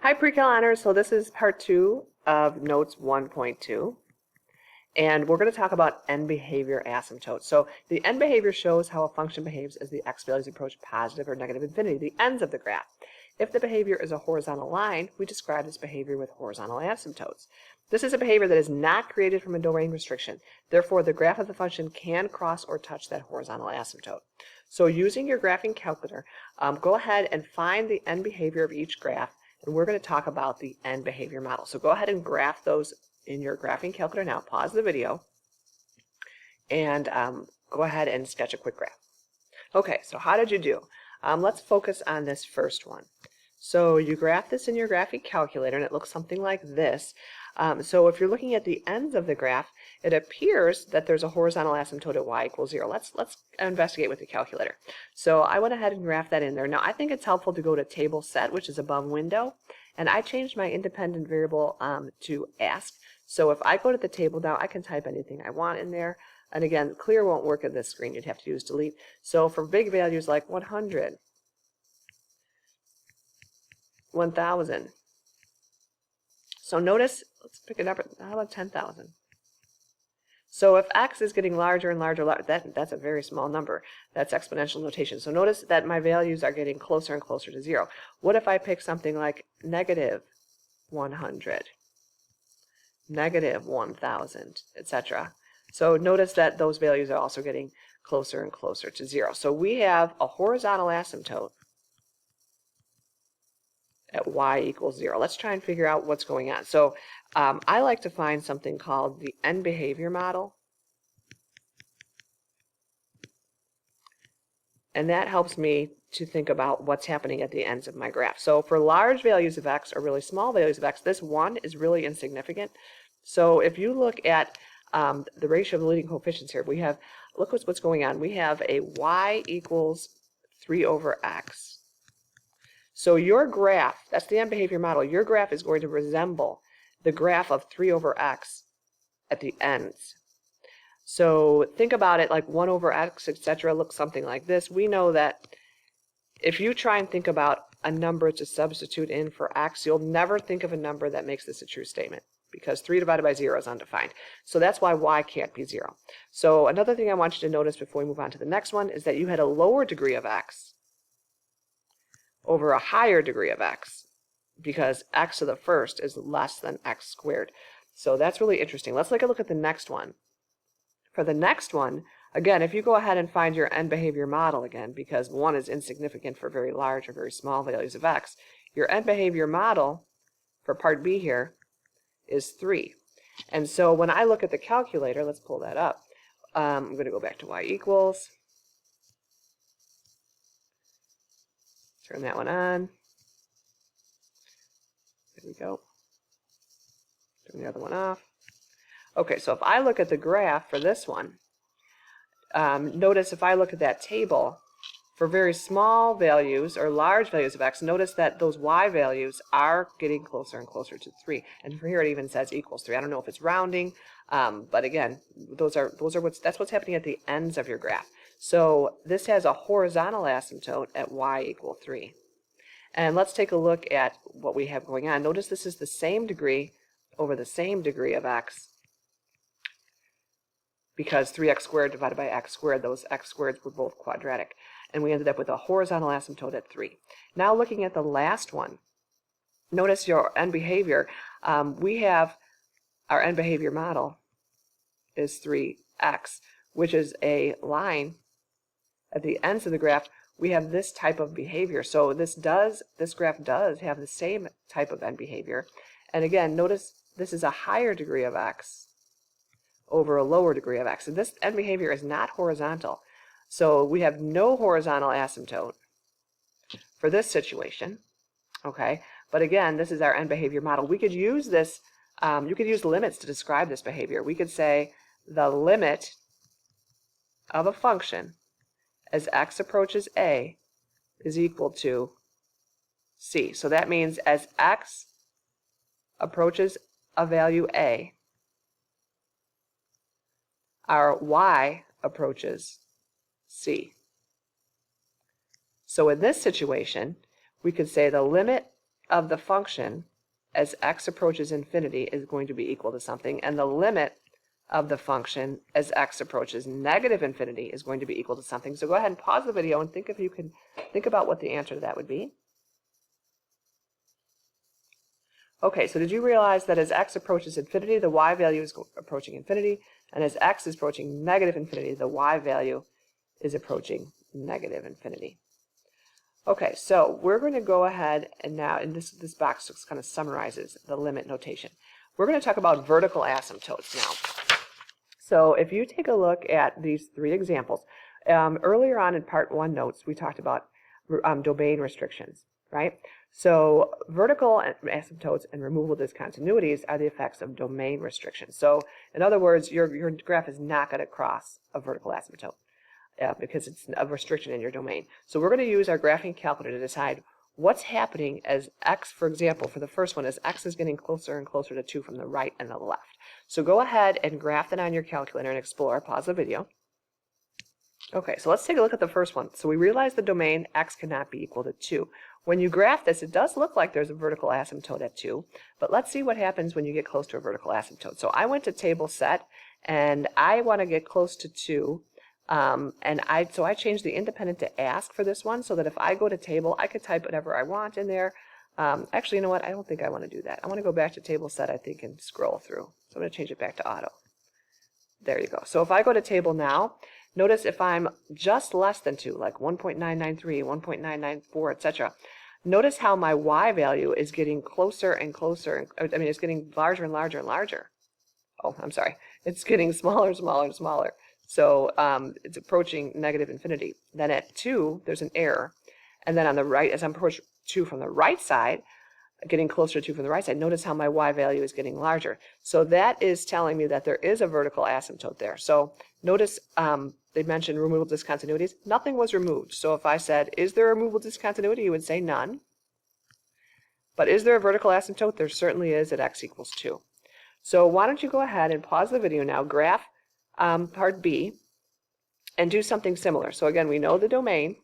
Hi pre-cal honors, so this is part 2 of notes 1.2, and we're going to talk about end behavior asymptotes. So the end behavior shows how a function behaves as the x values approach positive or negative infinity, the ends of the graph. If the behavior is a horizontal line, we describe this behavior with horizontal asymptotes. This is a behavior that is not created from a domain restriction. Therefore, the graph of the function can cross or touch that horizontal asymptote. So using your graphing calculator, go ahead and find the end behavior of each graph, and we're going to talk about the end behavior model. So go ahead and graph those in your graphing calculator now. Pause the video and go ahead and sketch a quick graph. Okay, so how did you do? Let's focus on this first one. So you graph this in your graphing calculator and it looks something like this. So if you're looking at the ends of the graph, it appears that there's a horizontal asymptote at y equals 0. Let's investigate with the calculator. So I went ahead and graphed that in there. Now I think it's helpful to go to table set, which is above window, and I changed my independent variable to ask. So if I go to the table now, I can type anything I want in there. And again, clear won't work at this screen. You'd have to use delete. So for big values like 100, 1,000. So notice, let's pick a number, how about 10,000? So if x is getting larger and larger, that's a very small number. That's exponential notation. So notice that my values are getting closer and closer to 0. What if I pick something like negative 100, negative 1,000, etc.? So notice that those values are also getting closer and closer to 0. So we have a horizontal asymptote at y equals 0. Let's try and figure out what's going on. So I like to find something called the end behavior model. And that helps me to think about what's happening at the ends of my graph. So for large values of x or really small values of x, this 1 is really insignificant. So if you look at the ratio of the leading coefficients here, we have, look what's going on. We have a y equals 3 over x. So your graph, that's the end behavior model, your graph is going to resemble the graph of 3 over x at the ends. So think about it like 1 over x, etc. looks something like this. We know that if you try and think about a number to substitute in for x, you'll never think of a number that makes this a true statement, because 3 divided by 0 is undefined. So that's why y can't be 0. So another thing I want you to notice before we move on to the next one is that you had a lower degree of x over a higher degree of x, because x to the first is less than x squared. So that's really interesting. Let's take a look at the next one. For the next one, again, if you go ahead and find your end behavior model again, because 1 is insignificant for very large or very small values of x, your end behavior model for part B here is 3. And so when I look at the calculator, let's pull that up. I'm going to go back to y equals. Turn that one on. There we go. Turn the other one off. Okay, so if I look at the graph for this one, notice if I look at that table, for very small values or large values of x, notice that those y values are getting closer and closer to 3. And for here it even says equals 3. I don't know if it's rounding, but again, that's what's happening at the ends of your graph. So this has a horizontal asymptote at y equal 3. And let's take a look at what we have going on. Notice this is the same degree over the same degree of x, because 3x squared divided by x squared, those x squareds were both quadratic. And we ended up with a horizontal asymptote at 3. Now looking at the last one, notice your end behavior. We have our end behavior model is 3x, which is a line at the ends of the graph. We have this type of behavior. So this graph does have the same type of end behavior. And again, notice this is a higher degree of x over a lower degree of x. And this end behavior is not horizontal. So we have no horizontal asymptote for this situation. Okay, but again, this is our end behavior model. We could use this, you could use limits to describe this behavior. We could say the limit of a function as x approaches a is equal to c. So that means as x approaches a value a, our y approaches c. So in this situation, we could say the limit of the function as x approaches infinity is going to be equal to something, and the limit of the function as x approaches negative infinity is going to be equal to something. So go ahead and pause the video and think if you can think about what the answer to that would be. Okay, so did you realize that as x approaches infinity, the y value is approaching infinity, and as x is approaching negative infinity, the y value is approaching negative infinity. Okay, so we're going to go ahead and now, and this box just kind of summarizes the limit notation. We're going to talk about vertical asymptotes now. So if you take a look at these three examples, earlier on in part 1 notes, we talked about domain restrictions, right? So vertical asymptotes and removable discontinuities are the effects of domain restrictions. So in other words, your graph is not going to cross a vertical asymptote because it's a restriction in your domain. So we're going to use our graphing calculator to decide what's happening as x, for example, for the first one, as x is getting closer and closer to 2 from the right and the left. So go ahead and graph it on your calculator and explore. Pause the video. Okay, so let's take a look at the first one. So we realize the domain x cannot be equal to 2. When you graph this, it does look like there's a vertical asymptote at 2, but let's see what happens when you get close to a vertical asymptote. So I went to table set, and I want to get close to 2, so I changed the independent to ask for this one, so that if I go to table, I could type whatever I want in there. Actually, you know what? I don't think I want to do that. I want to go back to table set, I think, and scroll through. So I'm going to change it back to auto. There you go. So if I go to table now, notice if I'm just less than 2, like 1.993, 1.994, etc., notice how my y value is getting closer and closer. I mean, it's getting larger and larger and larger. Oh, I'm sorry. It's getting smaller and smaller and smaller. So it's approaching negative infinity. Then at 2, there's an error. And then on the right, as I'm approaching 2 from the right side, getting closer to 2 from the right side, notice how my y value is getting larger. So that is telling me that there is a vertical asymptote there. So notice they mentioned removable discontinuities. Nothing was removed. So if I said, is there a removable discontinuity, you would say none. But is there a vertical asymptote? There certainly is at x equals 2. So why don't you go ahead and pause the video now, graph part B, and do something similar. So again, we know the domain.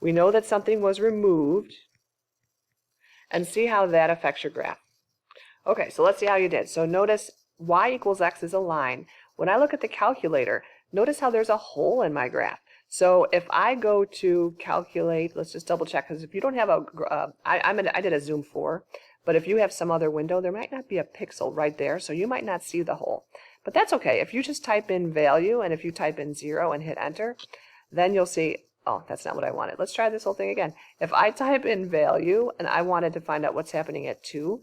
We know that something was removed, and see how that affects your graph. Okay, so let's see how you did. So notice y equals x is a line. When I look at the calculator, notice how there's a hole in my graph. So if I go to calculate, let's just double check, because if you don't have I did a zoom 4, but if you have some other window, there might not be a pixel right there, so you might not see the hole. But that's okay. If you just type in value, and if you type in 0 and hit enter, then you'll see, oh, that's not what I wanted. Let's try this whole thing again. If I type in value, and I wanted to find out what's happening at 2,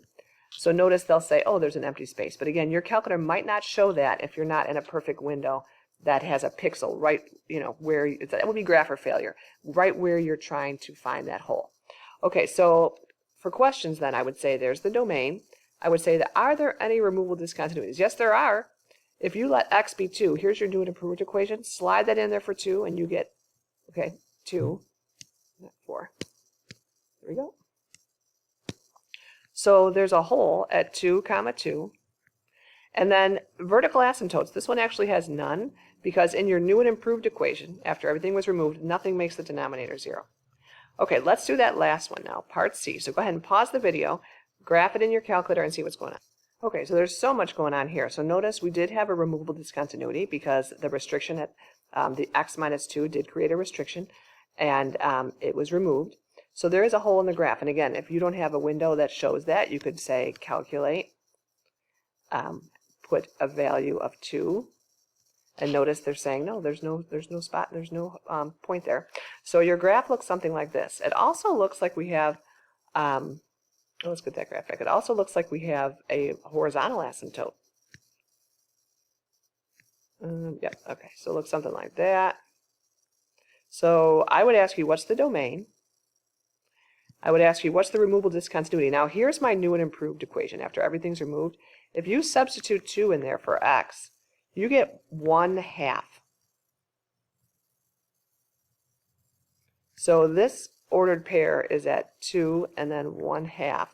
so notice they'll say, oh, there's an empty space. But again, your calculator might not show that if you're not in a perfect window that has a pixel right, where, that would be graph or failure, right where you're trying to find that hole. Okay, so for questions then, I would say there's the domain. I would say that, are there any removable discontinuities? Yes, there are. If you let x be 2, here's your new and improved equation. Slide that in there for 2, and you get, okay, 2, not 4. There we go. So there's a hole at 2, 2. And then vertical asymptotes. This one actually has none, because in your new and improved equation, after everything was removed, nothing makes the denominator 0. Okay, let's do that last one now, part C. So go ahead and pause the video, graph it in your calculator, and see what's going on. Okay, so there's so much going on here. So notice we did have a removable discontinuity because the restriction at the x minus 2 did create a restriction, and it was removed. So there is a hole in the graph. And again, if you don't have a window that shows that, you could say calculate, put a value of 2. And notice they're saying, no, there's no spot, there's no point there. So your graph looks something like this. It also looks like we have, let's get that graph back. It also looks like we have a horizontal asymptote. Yep, okay, so it looks something like that. So I would ask you, what's the domain? I would ask you, what's the removable discontinuity? Now here's my new and improved equation after everything's removed. If you substitute 2 in there for x, you get 1/2. So this ordered pair is at 2 and then 1/2.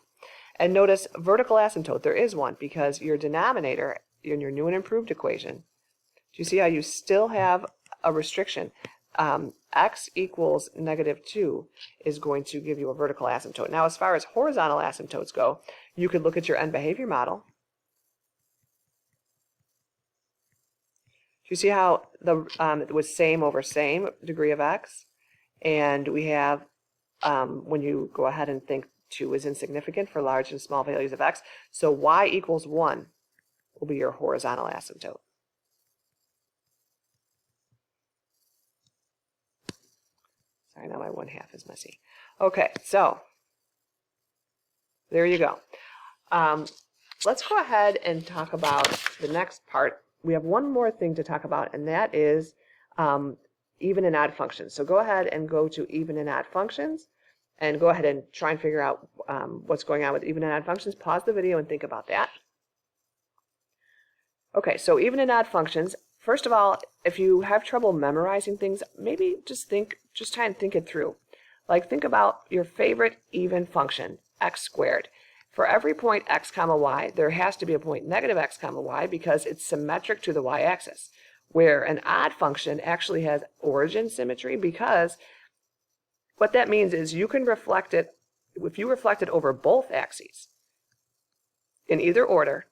And notice vertical asymptote, there is one, because your denominator in your new and improved equation, do you see how you still have a restriction? x equals -2 is going to give you a vertical asymptote. Now, as far as horizontal asymptotes go, you could look at your end behavior model. You see how it was same over same degree of x? And we have, when you go ahead and think 2 is insignificant for large and small values of x, so y equals 1 will be your horizontal asymptote. Sorry, now my 1/2 is messy. Okay, so there you go. Let's go ahead and talk about the next part. We have one more thing to talk about, and that is even and odd functions. So go ahead and go to even and odd functions, and go ahead and try and figure out what's going on with even and odd functions. Pause the video and think about that. Okay, so even and odd functions. First of all, if you have trouble memorizing things, maybe just try and think it through. Like, think about your favorite even function, x squared. For every point x comma y, there has to be a point -x comma y because it's symmetric to the y-axis, where an odd function actually has origin symmetry, because what that means is you can reflect it, if you reflect it over both axes in either order,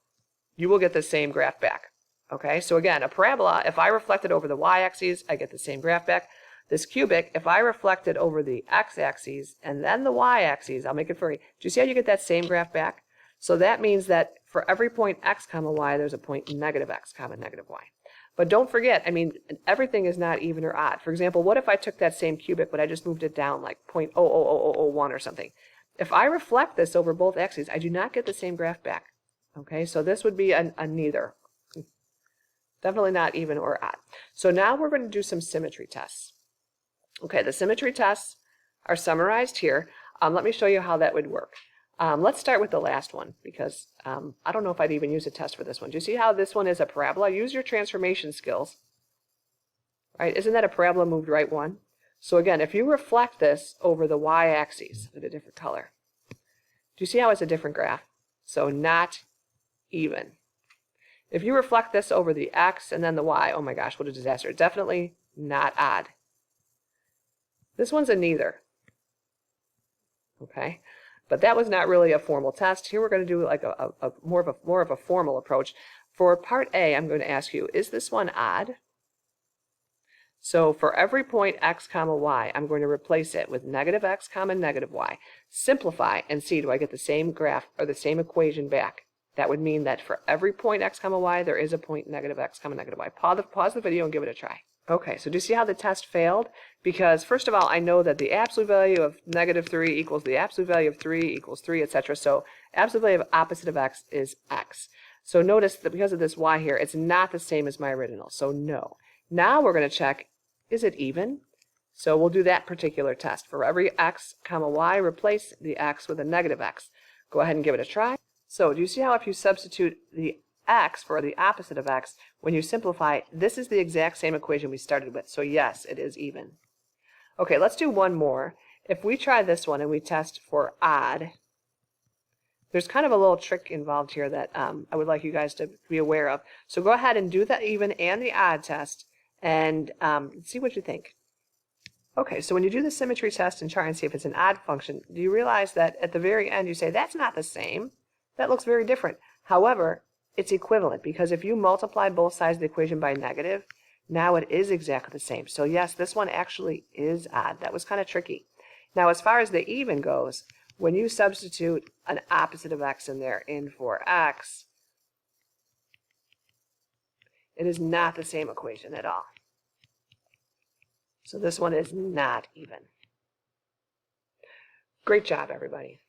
you will get the same graph back. Okay, so again, a parabola, if I reflect it over the y-axis, I get the same graph back. This cubic, if I reflect it over the x-axis and then the y-axis, I'll make it furry. Do you see how you get that same graph back? So that means that for every point x comma y, there's a point -x comma -y. But don't forget, I mean, everything is not even or odd. For example, what if I took that same cubic, but I just moved it down like 0.00001 or something? If I reflect this over both axes, I do not get the same graph back. Okay, so this would be a neither. Definitely not even or odd. So now we're going to do some symmetry tests. Okay, the symmetry tests are summarized here. Let me show you how that would work. Let's start with the last one, because I don't know if I'd even use a test for this one. Do you see how this one is a parabola? Use your transformation skills. Right? Isn't that a parabola moved right one? So again, if you reflect this over the y-axis with a different color, do you see how it's a different graph? So not even. If you reflect this over the x and then the y, oh my gosh, what a disaster. Definitely not odd. This one's a neither. Okay, but that was not really a formal test. Here we're going to do like a more of a formal approach. For part A, I'm going to ask you, is this one odd? So for every point x comma y, I'm going to replace it with -x comma -y. Simplify and see, do I get the same graph or the same equation back? That would mean that for every point x comma y, there is a point -x comma -y. Pause the video and give it a try. Okay, so do you see how the test failed? Because first of all, I know that the absolute value of -3 equals the absolute value of 3 equals 3, etc. So absolute value of opposite of x is x. So notice that because of this y here, it's not the same as my original, so no. Now we're going to check, is it even? So we'll do that particular test. For every x comma y, replace the x with a -x. Go ahead and give it a try. So do you see how if you substitute the x for the opposite of x, when you simplify, this is the exact same equation we started with. So yes, it is even. Okay, let's do one more. If we try this one and we test for odd, there's kind of a little trick involved here that I would like you guys to be aware of. So go ahead and do the even and the odd test and see what you think. Okay, so when you do the symmetry test and try and see if it's an odd function, do you realize that at the very end you say, that's not the same? That looks very different. However, it's equivalent, because if you multiply both sides of the equation by negative, now it is exactly the same. So yes, this one actually is odd. That was kind of tricky. Now, as far as the even goes, when you substitute an opposite of x in there in for x, it is not the same equation at all. So this one is not even. Great job, everybody.